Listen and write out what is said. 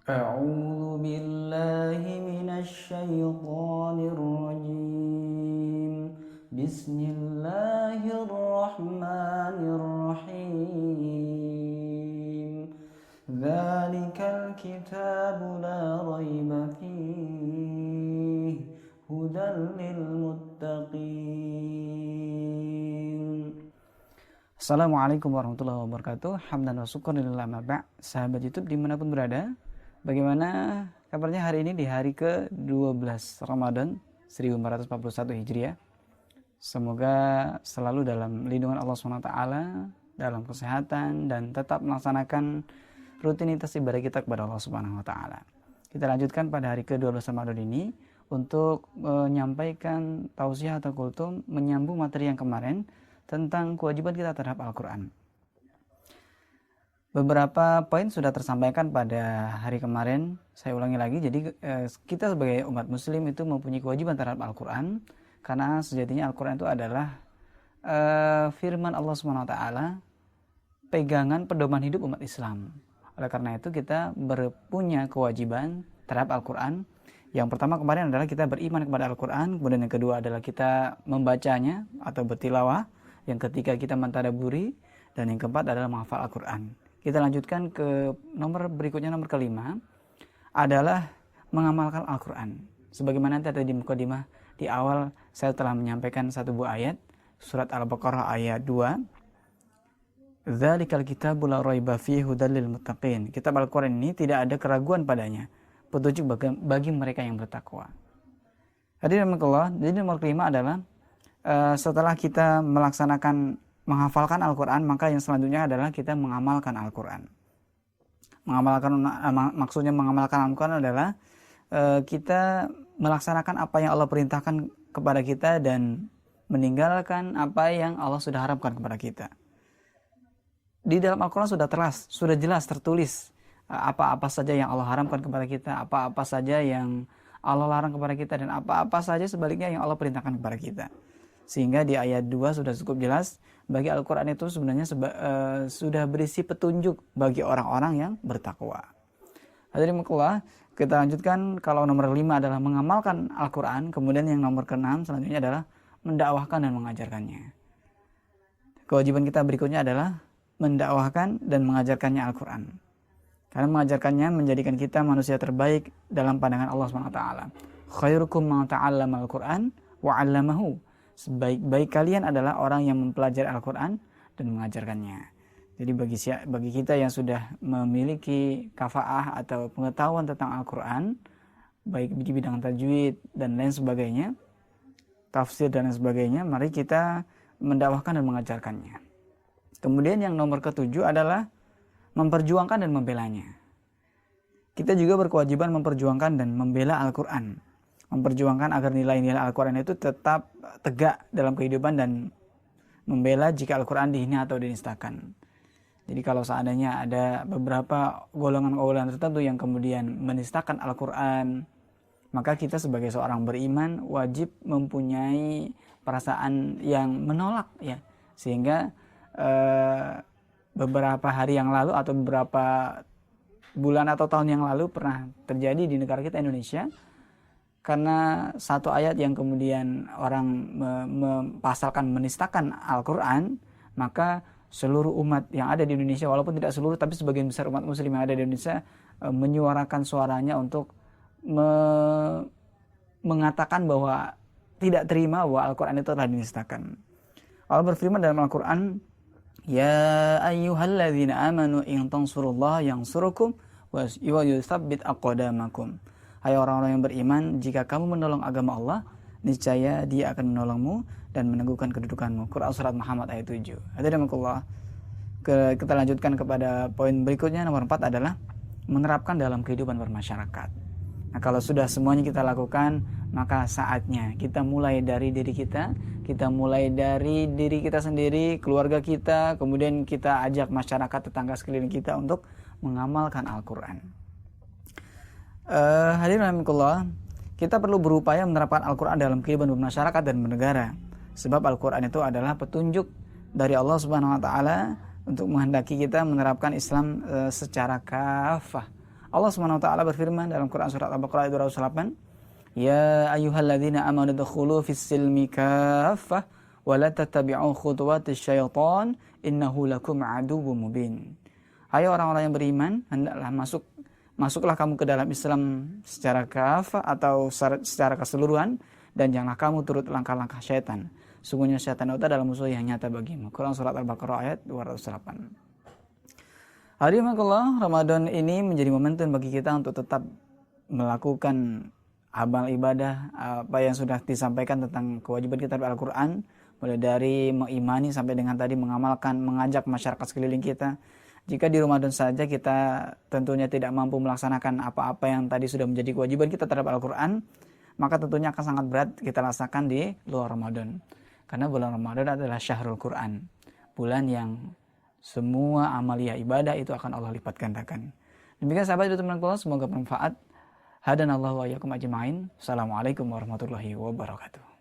أعوذ بالله من الشيطان الرجيم بسم الله الرحمن الرحيم ذلك الكتاب لا ريب فيه هدى للمتقين. Assalamualaikum warahmatullahi wabarakatuh. Hamdan wa syukran lillah ma ba'. Sahabat YouTube dimanapun berada, bagaimana kabarnya hari ini di hari ke-12 Ramadan 1441 Hijriah? Semoga selalu dalam lindungan Allah SWT, dalam kesehatan, dan tetap melaksanakan rutinitas ibadah kita kepada Allah SWT. Kita lanjutkan pada hari ke-12 Ramadan ini untuk menyampaikan tausiah atau kultum, menyambung materi yang kemarin tentang kewajiban kita terhadap Al-Quran. Beberapa poin sudah tersampaikan pada hari kemarin, saya ulangi lagi. Jadi kita sebagai umat muslim itu mempunyai kewajiban terhadap Al-Quran, karena sejatinya Al-Quran itu adalah firman Allah SWT, pegangan pedoman hidup umat Islam. Oleh karena itu kita berpunya kewajiban terhadap Al-Quran. Yang pertama kemarin adalah kita beriman kepada Al-Quran, kemudian yang kedua adalah kita membacanya atau bertilawah, yang ketiga kita mentadaburi, dan yang keempat adalah menghafal Al-Quran. Kita lanjutkan ke nomor berikutnya, nomor kelima adalah mengamalkan Al-Quran. Sebagaimana nanti ada di mukadimah di awal, saya telah menyampaikan satu buah ayat, surat Al-Baqarah ayat 2. Dzalikal kitabu la raiba fihi hudal lil muttaqin. Kitab Al-Quran ini tidak ada keraguan padanya, petunjuk bagi mereka yang bertakwa. Hadirin Allah, jadi nomor kelima adalah setelah kita melaksanakan menghafalkan Al-Quran, maka yang selanjutnya adalah kita mengamalkan Al-Quran. Maksudnya mengamalkan Al-Quran adalah kita melaksanakan apa yang Allah perintahkan kepada kita dan meninggalkan apa yang Allah sudah haramkan kepada kita. Di dalam Al-Quran sudah jelas tertulis apa-apa saja yang Allah haramkan kepada kita, apa-apa saja yang Allah larang kepada kita, dan apa-apa saja sebaliknya yang Allah perintahkan kepada kita. Sehingga di ayat 2 sudah cukup jelas, bagi Al-Quran itu sebenarnya sudah berisi petunjuk bagi orang-orang yang bertakwa. Hadirin Allah, kita lanjutkan. Kalau nomor 5 adalah mengamalkan Al-Quran, kemudian yang nomor ke-6 selanjutnya adalah mendakwahkan dan mengajarkannya. Kewajiban kita berikutnya adalah mendakwahkan dan mengajarkannya Al-Quran. Karena mengajarkannya menjadikan kita manusia terbaik dalam pandangan Allah SWT. Khairukum man ta'allama Al-Quran wa 'allamahu. Sebaik-baik kalian adalah orang yang mempelajari Al-Quran dan mengajarkannya. Jadi bagi kita yang sudah memiliki kafaah atau pengetahuan tentang Al-Quran, baik di bidang tajwid dan lain sebagainya, tafsir dan lain sebagainya, mari kita mendakwahkan dan mengajarkannya. Kemudian yang nomor ke-7 adalah memperjuangkan dan membelanya. Kita juga berkewajiban memperjuangkan dan membela Al-Quran. Memperjuangkan agar nilai-nilai Al-Quran itu tetap tegak dalam kehidupan dan membela jika Al-Quran dihina atau dinistakan. Jadi kalau seandainya ada beberapa golongan-golongan tertentu yang kemudian menistakan Al-Quran, maka kita sebagai seorang beriman wajib mempunyai perasaan yang menolak, ya. Sehingga beberapa hari yang lalu atau beberapa bulan atau tahun yang lalu pernah terjadi di negara kita Indonesia, karena satu ayat yang kemudian orang mempasalkan, menistakan Al-Quran, maka seluruh umat yang ada di Indonesia, walaupun tidak seluruh tapi sebagian besar umat muslim yang ada di Indonesia, menyuarakan suaranya untuk mengatakan bahwa tidak terima bahwa Al-Quran itu telah dinistakan. Allah berfirman dalam Al-Quran, ya ayyuhalladzina amanu in tansurullaha yansurukum wa yutsabbit aqdamakum. Hai orang-orang yang beriman, jika kamu menolong agama Allah, niscaya Dia akan menolongmu dan meneguhkan kedudukanmu. Quran surat Muhammad ayat 7. Hadirin Allah, kita lanjutkan kepada poin berikutnya. Nomor 4 adalah menerapkan dalam kehidupan bermasyarakat. Nah, kalau sudah semuanya kita lakukan, maka saatnya kita mulai dari diri kita mulai dari diri kita sendiri, keluarga kita, kemudian kita ajak masyarakat tetangga sekeliling kita untuk mengamalkan Al-Quran. Hadirin rahimakumullah, kita perlu berupaya menerapkan Al-Quran dalam kehidupan bermasyarakat dan bernegara. Sebab Al-Quran itu adalah petunjuk dari Allah Subhanahu Wa Taala untuk menghendaki kita menerapkan Islam secara kafah. Allah Subhanahu wa taala berfirman dalam Quran surat Al-Baqarah ayat 208, "Ya ayyuhalladzina amanu dkhulu fis-silmi kaffah wa la tattabi'u khutuwatis syaitan innahu lakum aduwwum mubin." Hai orang-orang yang beriman, hendaklah masuklah kamu ke dalam Islam secara kafah atau secara keseluruhan, dan janganlah kamu turut langkah-langkah syaitan. Sungguhnya syaitan itu adalah musuh yang nyata bagimu. Quran surat Al-Baqarah ayat 208. Hadirin Ramadan ini menjadi momentum bagi kita untuk tetap melakukan amal ibadah, apa yang sudah disampaikan tentang kewajiban kita pada Al-Quran, mulai dari mengimani sampai dengan tadi mengamalkan, mengajak masyarakat sekeliling kita. Jika di Ramadan saja kita tentunya tidak mampu melaksanakan apa-apa yang tadi sudah menjadi kewajiban kita terhadap Al-Quran, maka tentunya akan sangat berat kita rasakan di luar Ramadan. Karena bulan Ramadan adalah syahrul Quran, bulan yang semua amalia ibadah itu akan Allah lipat gandakan. Demikian sahabat YouTube Allah, semoga bermanfaat. Hadanallahu wa iyyakum ajma'in. Assalamualaikum warahmatullahi wabarakatuh.